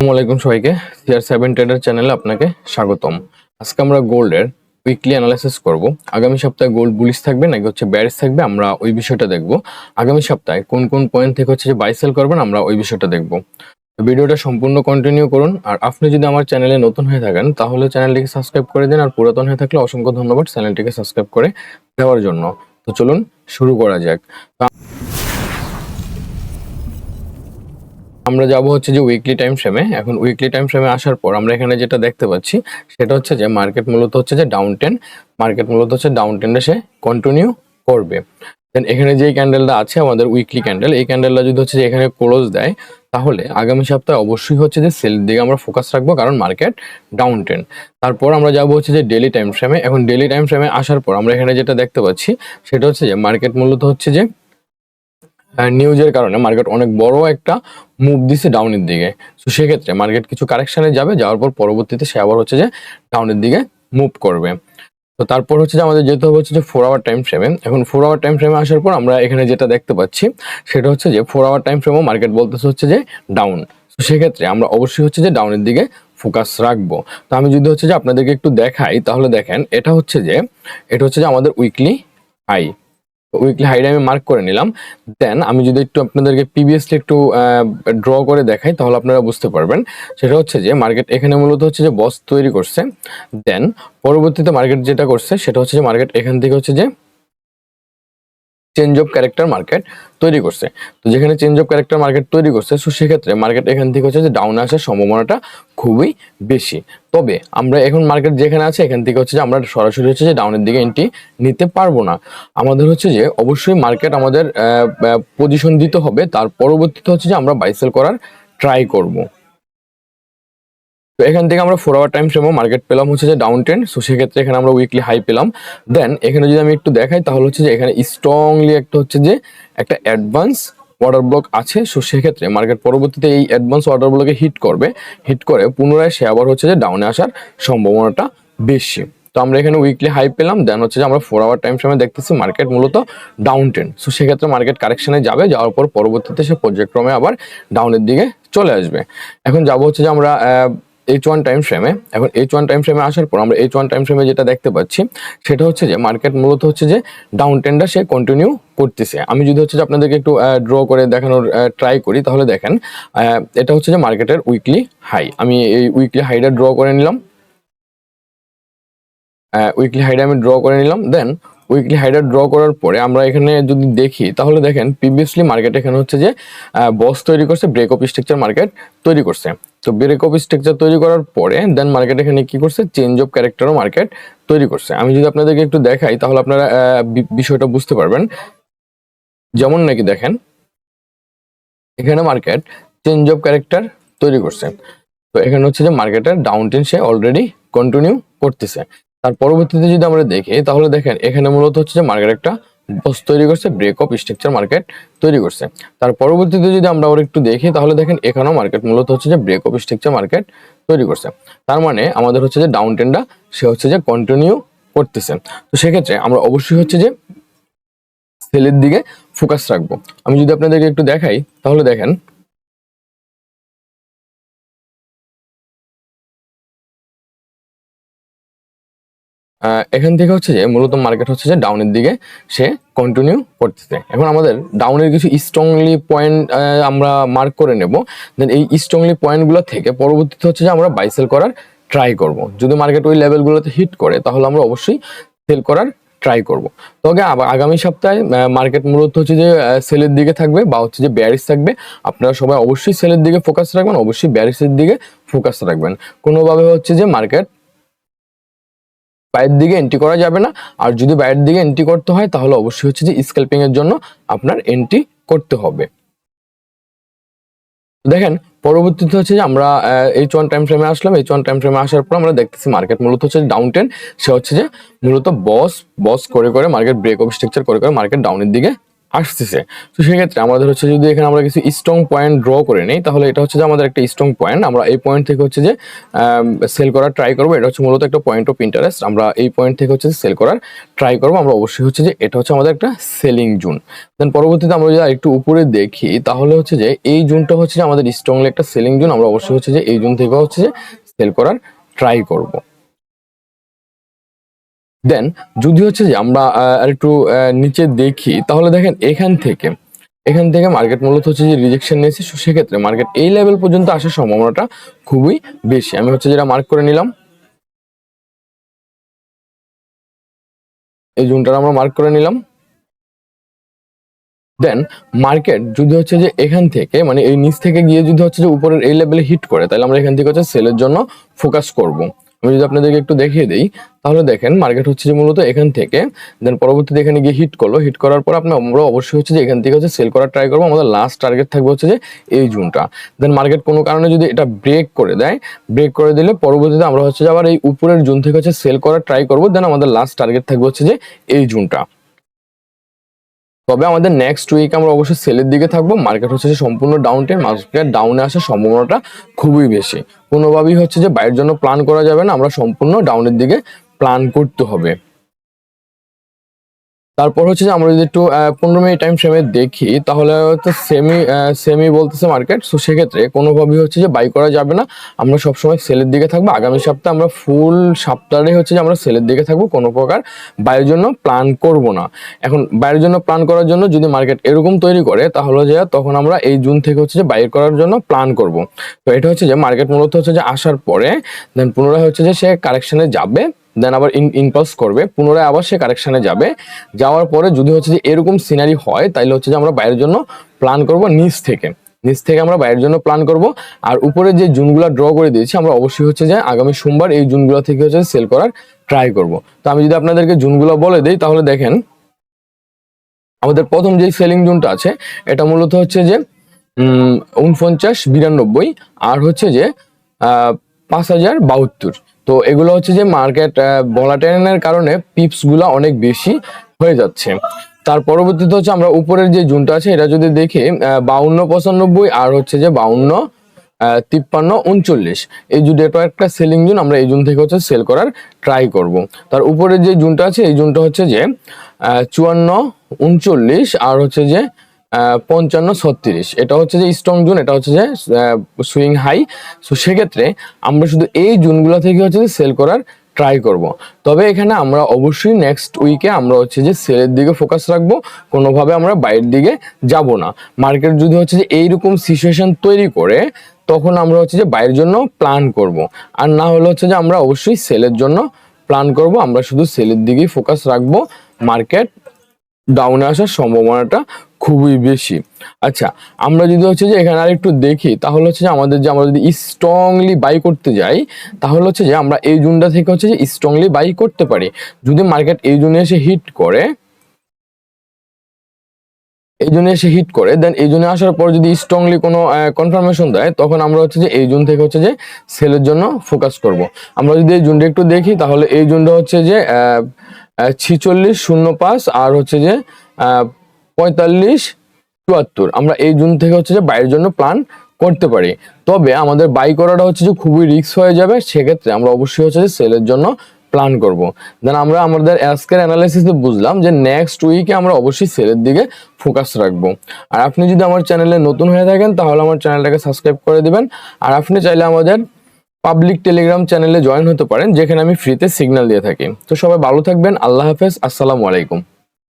আসসালামাইকুম সবাইকে, CR7 tedder চ্যানেলে আপনাকে স্বাগতম। আজকে আমরা গোল্ডের উইকলি অ্যানালাইসিস করব। আগামী সপ্তাহে গোল্ড বুলিশ থাকবে নাকি বেয়ারিশ থাকবে, আমরা ওই বিষয়টা দেখব। আগামী সপ্তাহে কোন কোন পয়েন্ট থেকে বাই সেল করবেন, আমরা ওই বিষয়টা দেখব। ভিডিওটা সম্পূর্ণ কন্টিনিউ করুন। আর আপনি যদি আমার চ্যানেলে নতুন হয়ে থাকেন তাহলে চ্যানেলটিকে সাবস্ক্রাইব করে দিন, আর পুরাতন হয়ে থাকলে অসংখ্য ধন্যবাদ চ্যানেলটিকে সাবস্ক্রাইব করে দেওয়ার জন্য। তো চলুন শুরু করা যাক। আমরা যাব যে উইকলি টাইম ফ্রেমে। এখন উইকলি টাইম ফ্রেমে আসার পর আমরা এখানে যেটা দেখতে পাচ্ছি সেটা হচ্ছে যে মার্কেট মূলত যে ডাউন ট্রেন্ড, মার্কেট মূলত ডাউন ট্রেন্ডে সে কন্টিনিউ করবে। দেন এখানে যে ক্যান্ডেলটা আছে আমাদের উইকলি ক্যান্ডেল, এই ক্যান্ডেলটা যদি যে এখানে ক্লোজ দেয় তাহলে আগামী সপ্তাহে অবশ্যই যে সেলের দিকে আমরা ফোকাস রাখবো, কারণ মার্কেট ডাউন ট্রেন্ড। তারপর আমরা যাব যে ডেইলি টাইম ফ্রেমে। এখন ডেইলি টাইম ফ্রেমে আসার পর আমরা এখানে যেটা দেখতে পাচ্ছি সেটা হচ্ছে যে মার্কেট মূলত যে নিউজের কারণে মার্কেট অনেক বড় একটা মুভ দিছে ডাউনের দিকে। তো সেক্ষেত্রে মার্কেট কিছু কারেকশনে যাবে, যাওয়ার পর পরবর্তীতে সে আবার যে ডাউনের দিকে মুভ করবে। তো তারপর যে আমাদের যেতে হবে যে 4 আওয়ার টাইম ফ্রেমে। এখন 4 আওয়ার টাইম ফ্রেমে আসার পর আমরা এখানে যেটা দেখতে পাচ্ছি সেটা হচ্ছে যে 4 আওয়ার টাইম ফ্রেমও মার্কেট বলতেছে যে ডাউন। তো সেক্ষেত্রে আমরা অবশ্যই যে ডাউনের দিকে ফোকাস রাখবো। তো আমি যদি যে আপনাদেরকে একটু দেখাই তাহলে দেখেন, এটা হচ্ছে যে আমাদের উইকলি হাই। উইকলি হাইটা আমি মার্ক করে নিলাম। দেন আমি যদি একটু আপনাদেরকে প্রিভিয়াসলি একটু ড্র করে দেখাই তাহলে আপনারা বুঝতে পারবেন। সেটা হচ্ছে যে মার্কেট এখানে মূলত যে বস তৈরি করছে। দেন পরবর্তীতে মার্কেট যেটা করছে সেটা হচ্ছে যে মার্কেট এখান থেকে যে চেঞ্জ অফ ক্যারেক্টার মার্কেট তৈরি করছে। তো যেখানে চেঞ্জ অফ ক্যারেক্টার মার্কেট তৈরি করছে, তো সেক্ষেত্রে মার্কেট এখান থেকে যে ডাউনে আসার সম্ভাবনাটা খুবই বেশি। তবে আমরা এখন মার্কেট যেখানে আছে এখান থেকে যে আমরা সরাসরি যে ডাউনের দিকে এন্ট্রি নিতে পারবো না। আমাদের যে অবশ্যই মার্কেট আমাদের পজিশন দিতে হবে, তার পরবর্তীতে যে আমরা বাই সেল করার ট্রাই করব। তো এখান থেকে আমরা 4 আওয়ার টাইম ফ্রেমও মার্কেট পেলাম যে ডাউন ট্রেন্ড। সো সেক্ষেত্রে এখানে আমরা উইকলি হাই পেলাম। দেন এখানে যদি আমি একটু দেখাই তাহলে যে এখানে স্ট্রংলি একটা যে একটা অ্যাডভান্স অর্ডার ব্লক আছে। সো সেক্ষেত্রে মার্কেট পরবর্তীতে এই অ্যাডভান্স অর্ডার ব্লকে হিট করবে, হিট করে পুনরায় সে আবার যে ডাউনে আসার সম্ভাবনাটা বেশি। তো আমরা এখানে উইকলি হাই পেলাম। দেন যে আমরা 4 আওয়ার টাইম ফ্রেমে দেখতেছি মার্কেট মূলত ডাউন ট্রেন্ড। সো সেক্ষেত্রে মার্কেট কারেকশনে যাবে, যাওয়ার পর পরবর্তীতে সে পর্যায়ক্রমে আবার ডাউনের দিকে চলে আসবে। এখন যাবো যে আমরা H1 টাইম ফ্রেমে। এখন H1 টাইম ফ্রেমে আসার পর আমরা H1 টাইম ফ্রেমে যেটা দেখতে পাচ্ছি সেটা হচ্ছে যে মার্কেট মূলত যে ডাউন ট্রেন্ডটা সে কন্টিনিউ করতেছে। আমি যদি যে আপনাদেরকে একটু ড্র করে দেখানোর ট্রাই করি তাহলে দেখেন, এটা হচ্ছে যে মার্কেটের উইকলি হাই। আমি এই উইকলি হাইটা ড্র করে নিলাম। উইকলি হাইটা আমি ড্র করে নিলাম। দেন উইকলি হাইটা ড্র করার পরে আমরা এখানে যদি দেখি তাহলে দেখেন প্রিভিয়াসলি মার্কেট এখানে হচ্ছে যে বস তৈরি করছে, ব্রেক অফ স্ট্রাকচার মার্কেট তৈরি করছে। তো ব্রেক অফ স্ট্রাকচার তৈরি করার পরে দেন মার্কেট এখানে কি করছে, চেঞ্জ অফ ক্যারেক্টারও মার্কেট তৈরি করছে। আমি যদি আপনাদেরকে একটু দেখাই তাহলে আপনারা বিষয়টা বুঝতে পারবেন। যেমন নাকি দেখেন এখানে মার্কেট চেঞ্জ অফ ক্যারেক্টার তৈরি করছে। তো এখানে হচ্ছে যে মার্কেটের ডাউন ট্রেন্ড সে অলরেডি কন্টিনিউ করতেছে। তার পরবর্তীতে যদি আমরা দেখি তাহলে দেখেন এখানে মূলত হচ্ছে যে মার্কেট একটা বস তৈরি করছে, ব্রেক অফ স্ট্রাকচার মার্কেট তৈরি করছে। তার পরবর্তীতে যদি আমরা আবার একটু দেখি তাহলে দেখেন এখানেও মার্কেট মূলত হচ্ছে যে ব্রেক অফ স্ট্রাকচার মার্কেট তৈরি করছে। তার মানে আমাদের হচ্ছে যে ডাউন ট্রেন্ডটা সে হচ্ছে যে কন্টিনিউ করতেছে। তো সেক্ষেত্রে আমরা অবশ্যই হচ্ছে যে সেলের দিকে ফোকাস রাখবো। আমি যদি আপনাদেরকে একটু দেখাই তাহলে দেখেন এখান থেকে হচ্ছে যে মূলত মার্কেট হচ্ছে যে ডাউনের দিকে সে কন্টিনিউ করতেছে। এখন আমাদের ডাউনের কিছু স্ট্রংলি পয়েন্ট আমরা মার্ক করে নেব। দেন এই স্ট্রংলি পয়েন্টগুলো থেকে পরবর্তীতে হচ্ছে যে আমরা বাই সেল করার ট্রাই করব। যদি মার্কেট ওই লেভেলগুলোতে হিট করে তাহলে আমরা অবশ্যই সেল করার ট্রাই করব। তবে আগামী সপ্তাহে মার্কেট মূলত হচ্ছে যে সেলের দিকে থাকবে বা হচ্ছে যে বেয়ারিশ থাকবে। আপনারা সবাই অবশ্যই সেলের দিকে ফোকাস রাখবেন, অবশ্যই বেয়ারিশের দিকে ফোকাস রাখবেন। কোনোভাবে হচ্ছে যে মার্কেট বাইরের দিকে এন্ট্রি করা যাবে না। আর যদি বাইরের দিকে এন্ট্রি করতে হয় তাহলে অবশ্যই হচ্ছে যে স্ক্যাল্পিং এর জন্য আপনার এন্ট্রি করতে হবে। দেখেন পরবর্তীতে হচ্ছে যে আমরা H1 টাইম ফ্রেমে আসলাম। H1 টাইম ফ্রেমে আসার পর আমরা দেখতেছি মার্কেট মূলত হচ্ছে ডাউন ট্রেন্ড। সে হচ্ছে যে মূলত বস করে মার্কেট ব্রেক অফ স্ট্রাকচার করে মার্কেট ডাউনের দিকে আসতেছে। তো সেক্ষেত্রে আমাদের হচ্ছে যদি এখানে আমরা কিছু স্ট্রং পয়েন্ট ড্র করে নেই, তাহলে এটা হচ্ছে যে আমাদের একটা স্ট্রং পয়েন্ট। আমরা এই পয়েন্ট থেকে হচ্ছে যে সেল করার ট্রাই করবো। এটা হচ্ছে মূলত একটা পয়েন্ট অফ ইন্টারেস্ট। আমরা এই পয়েন্ট থেকে হচ্ছে সেল করার ট্রাই করবো। আমরা অবশ্যই হচ্ছে যে এটা হচ্ছে আমাদের একটা সেলিং জোন। দেন পরবর্তীতে আমরা যদি একটু উপরে দেখি, তাহলে হচ্ছে যে এই জোনটা হচ্ছে যে আমাদের স্ট্রংলি একটা সেলিং জোন। আমরা অবশ্যই হচ্ছে যে এই জোন থেকে হচ্ছে যে সেল করার ট্রাই করবো। দেন যদি হচ্ছে যে আমরা আরেকটু নিচে দেখি, তাহলে দেখেন এখান থেকে মার্কেট মূলত হচ্ছে যে রিজেকশন নিয়েছে। সেক্ষেত্রে মার্কেট এই লেভেল পর্যন্ত আসার সম্ভাবনাটা খুবই বেশি। আমি হচ্ছে যেটা মার্ক করে নিলাম, এই জোনটা আমরা মার্ক করে নিলাম। দেন মার্কেট যদি হচ্ছে যে এখান থেকে মানে এই নিচ থেকে গিয়ে যদি হচ্ছে যে উপরের এই লেভেলে হিট করে, তাহলে আমরা এখান থেকে হচ্ছে সেলের জন্য ফোকাস করব। আমি যদি আপনাদেরকে একটু দেখিয়ে দিই, তাহলে দেখেন মার্কেট হচ্ছে যে মূলত এখান থেকে দেন পরবর্তীতে এখানে গিয়ে হিট করলো। হিট করার পর আমরা অবশ্যই হচ্ছে যে এখান থেকে হচ্ছে সেল করার ট্রাই করবো। আমাদের লাস্ট টার্গেট থাকবে হচ্ছে যে এই জোনটা। দেন মার্কেট কোনো কারণে যদি এটা ব্রেক করে দেয়, ব্রেক করে দিলে পরবর্তীতে আমরা হচ্ছে যে আবার এই উপরের জোন থেকে হচ্ছে সেল করার ট্রাই করবো। দেন আমাদের লাস্ট টার্গেট থাকবে হচ্ছে যে এই জোনটা। তবে আমাদের নেক্সট উইক আমরা অবশ্যই সেলের দিকে থাকবো। মার্কেট হচ্ছে যে সম্পূর্ণ ডাউন ট্রেন্ড, মার্কেট ডাউনে আসার সম্ভাবনাটা খুবই বেশি। কোনোভাবেই হচ্ছে যে বাইরের জন্য প্ল্যান করা যাবে না, আমরা সম্পূর্ণ ডাউনের দিকে প্ল্যান করতে হবে। তারপর হচ্ছে যে আমরা যদি একটু 15 মিনিট টাইম ফ্রেমে দেখি, তাহলে হয়তো সেমি বলতেছে মার্কেট। সো সেক্ষেত্রে কোনোভাবেই হচ্ছে যে বাই করা যাবে না, আমরা সবসময় সেলের দিকে থাকবো। আগামী সপ্তাহে আমরা ফুল সপ্তাহে হচ্ছে যে আমরা সেলের দিকে থাকবো, কোনো প্রকার বাইরের জন্য প্ল্যান করব না। এখন বাইরের জন্য প্ল্যান করার জন্য যদি মার্কেট এরকম তৈরি করে, তাহলে যে তখন আমরা এই জুন থেকে হচ্ছে যে বাইর করার জন্য প্ল্যান করব। তো এটা হচ্ছে যে মার্কেট মূলত হচ্ছে যে আসার পরে দেন পুনরায় হচ্ছে যে সে কারেকশনে যাবে, দেন আবার ইনপালস করবে, পুনরায় আবার সে কারেকশনে যাবে। যাওয়ার পরে যদি হচ্ছে যে এরকম সিনারি হয়, তাইলে হচ্ছে যে আমরা বাইরের জন্য প্ল্যান করব নিচ থেকে আমরা বাইরের জন্য প্ল্যান করব। আর উপরে যে জুনগুলো ড্র করে দিয়েছি, আমরা অবশ্যই হচ্ছে যে আগামী সোমবার এই জুনগুলো থেকে হচ্ছে সেল করার ট্রাই করব। তো আমি যদি আপনাদেরকে জুনগুলো বলে দিই, তাহলে দেখেন আমাদের প্রথম যে সেলিং জোনটা আছে, এটা মূলত হচ্ছে যে 49-92 আর হচ্ছে যে 5072। তো এগুলো হচ্ছে যে মার্কেট ভলাটাইলের কারণে পিপস গুলা অনেক বেশি হয়ে যাচ্ছে। তার পরবর্তীতে হচ্ছে আমরা উপরের যে জোনটা আছে, এটা যদি দেখি 52-95 আর হচ্ছে যে 52-53-39, এই দুটো একটা সেলিং জোন। আমরা এই জোন থেকে হচ্ছে সেল করার ট্রাই করব। তার উপরে যে জোনটা আছে, এই জোনটা হচ্ছে যে 54-39 আর হচ্ছে যে 55-36, এটা হচ্ছে যে স্ট্রং জোন, এটা হচ্ছে যে সুইং হাই। সো সেক্ষেত্রে আমরা শুধু এই জোনগুলো থেকে হচ্ছে যে সেল করার ট্রাই করব। তবে এখানে আমরা অবশ্যই নেক্সট উইকে আমরা হচ্ছে যে সেলের দিকে ফোকাস রাখবো, কোনোভাবে আমরা বাইরের দিকে যাব না। মার্কেট যদি হচ্ছে যে এইরকম সিচুয়েশন তৈরি করে, তখন আমরা হচ্ছে যে বাইরের জন্য প্ল্যান করব। আর না হলে হচ্ছে যে আমরা অবশ্যই সেলের জন্য প্ল্যান করব। আমরা শুধু সেলের দিকেই ফোকাস রাখবো, মার্কেট ডাউনে আসার সম্ভাবনাটা খুবই বেশি। আচ্ছা, আমরা যদি হচ্ছে যে এখানে আর একটু দেখি, তাহলে হচ্ছে যে আমরা যদি স্ট্রংলি বাই করতে যাই, তাহলে হচ্ছে যে আমরা এই জোনটা থেকে হচ্ছে যে স্ট্রংলি বাই করতে পারি। যদি মার্কেট এই জোনে এসে হিট করে, দেন এই জোনে আসার পর যদি স্ট্রংলি কোনো কনফার্মেশন দেয়, তখন আমরা হচ্ছে যে এই জোন থেকে হচ্ছে যে সেলের জন্য ফোকাস করব। আমরা যদি এই জোনটা একটু দেখি, তাহলে এই জোনটা হচ্ছে যে 46-05 আর হচ্ছে যে 45-74। আমরা এই জোন থেকে হচ্ছে যে বাইরের জন্য প্ল্যান করতে পারি। তবে আমাদের বাই করাটা হচ্ছে যে খুবই রিস্ক হয়ে যাবে। সেক্ষেত্রে আমরা অবশ্যই হচ্ছে যে সেলের জন্য প্ল্যান করব। দেন আমরা আমাদের আজকের অ্যানালাইসিসে বুঝলাম যে নেক্সট উইকে আমরা অবশ্যই সেলের দিকে ফোকাস রাখবো। আর আপনি যদি আমার চ্যানেলে নতুন হয়ে থাকেন, তাহলে আমার চ্যানেলটাকে সাবস্ক্রাইব করে দিবেন। আর আপনি চাইলে আমাদের পাবলিক টেলিগ্রাম চ্যানেলে জয়েন হতে পারেন, যেখানে আমি ফ্রিতে সিগন্যাল দিয়ে থাকি। তো সবাই ভালো থাকবেন, আল্লাহ হাফেজ, আসসালামু আলাইকুম।